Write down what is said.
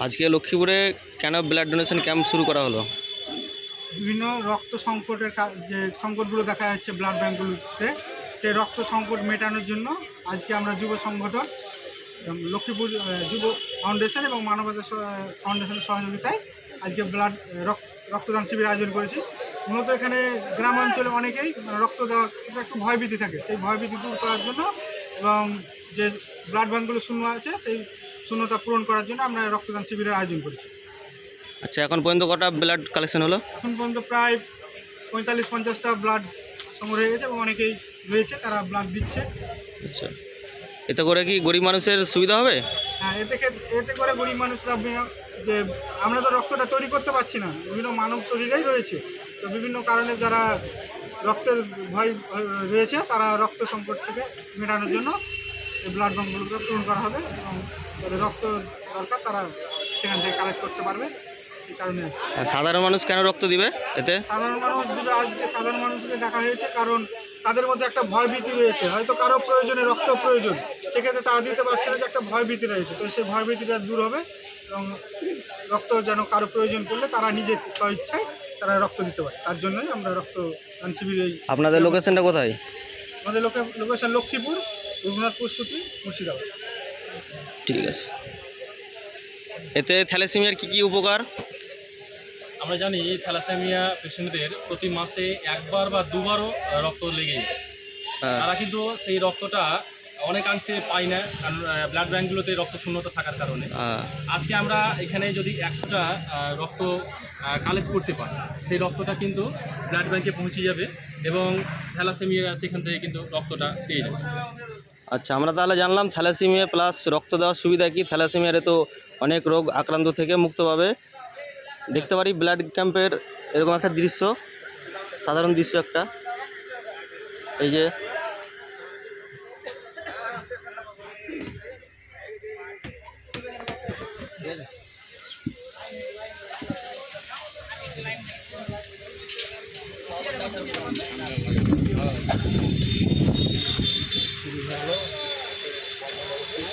আজকে লক্ষ্মীপুরে কেন ব্লাড ডোনেশন ক্যাম্প শুরু করা হলো? বিভিন্ন রক্ত সংকটের যে সংকটগুলো দেখা যাচ্ছে ব্লাড ব্যাঙ্কগুলোতে, সেই রক্ত সংকট মেটানোর জন্য আজকে আমরা যুব সংগঠন লক্ষ্মীপুর যুব ফাউন্ডেশন এবং মানবতা ফাউন্ডেশনের সহযোগিতায় আজকে রক্তদান শিবির আয়োজন করেছি। মূলত এখানে গ্রামাঞ্চলে অনেকেই রক্ত দেওয়ার একটু ভয়ভীতি থাকে, সেই ভয়ভীতি দূর করার জন্য এবং যে ব্লাড ব্যাঙ্কগুলো শূন্য আছে সেই শূন্যতা পূরণ করার জন্য আমরা রক্তদান শিবিরের আয়োজন করেছি। আচ্ছা, এখন পর্যন্ত কটা ব্লাড কালেকশন হলো? এখন পর্যন্ত প্রায় 45-50টা ব্লাড সংগ্রহ হয়ে গেছে এবং অনেকেই রয়েছে তারা ব্লাড দিচ্ছে। আচ্ছা, এতে করে কি গরিব মানুষের সুবিধা হবে? হ্যাঁ, এতে করে গরিব মানুষরা যে আমরা তো রক্তটা তৈরি করতে পারছি না, বিভিন্ন মানব শরীরেই রয়েছে, তো বিভিন্ন কারণে যারা রক্তের ভয় রয়েছে তারা রক্ত সংকট থেকে মেটানোর জন্য এই ব্লাড ব্যাঙ্কগুলোকে পূরণ করা হবে এবং যাদের রক্ত দরকার তারা সেখান থেকে কালেক্ট করতে পারবে। এই কারণে আর সাধারণ মানুষ কেন রক্ত দিবে এতে? সাধারণ মানুষ দিবে, আজকে সাধারণ মানুষকে ডাকা হয়েছে কারণ তাদের মধ্যে একটা ভয়ভীতি রয়েছে, হয়তো কারো প্রয়োজনে রক্ত প্রয়োজন, সেক্ষেত্রে তারা দিতে পারছে না, যে একটা ভয়ভীতি রয়েছে, তো সেই ভয়ভীতিটা দূর হবে এবং রক্ত যেন কারো প্রয়োজন পড়লে তারা নিজের স্বইচ্ছায় তারা রক্ত দিতে পারে, তার জন্যই আমরা রক্তদান শিবির। আপনাদের লোকেশনটা কোথায়? আমাদের লোকেশন লক্ষ্মীপুর, রঘুনাথপুর সুতি, মুর্শিদাবাদ। ঠিক আছে। এতে থ্যালাসেমিয়ার কি কি উপকার? আমরা জানি থ্যালাসেমিয়া পেশেন্টদের প্রতি মাসে একবার বা দুবারও রক্ত লেগেই যায়। হ্যাঁ। তারা কিন্তু সেই রক্তটা অনেকাংশে পায় না, কারণ ব্লাড ব্যাঙ্কগুলোতে রক্ত শূন্যতা থাকার কারণে। আজকে আমরা এখানে যদি 100টা রক্ত কালেক্ট করতে পারি, সেই রক্তটা কিন্তু ব্লাড ব্যাঙ্কে পৌঁছে যাবে এবং থ্যালাসেমিয়া সেখান থেকে কিন্তু রক্তটা পেয়ে যাবে। আচ্ছা, আমরা তাহলে জানলাম থ্যালাসেমিয়া প্লাস রক্ত দেওয়ার সুবিধা কি। থ্যালাসেমিয়ারে তো অনেক রোগ আক্রান্ত থেকে মুক্ত পাবে। দেখতে পারি ব্লাড ক্যাম্পের এরকম একটা দৃশ্য, সাধারণ দৃশ্য একটা, এই যে শুরু হলো।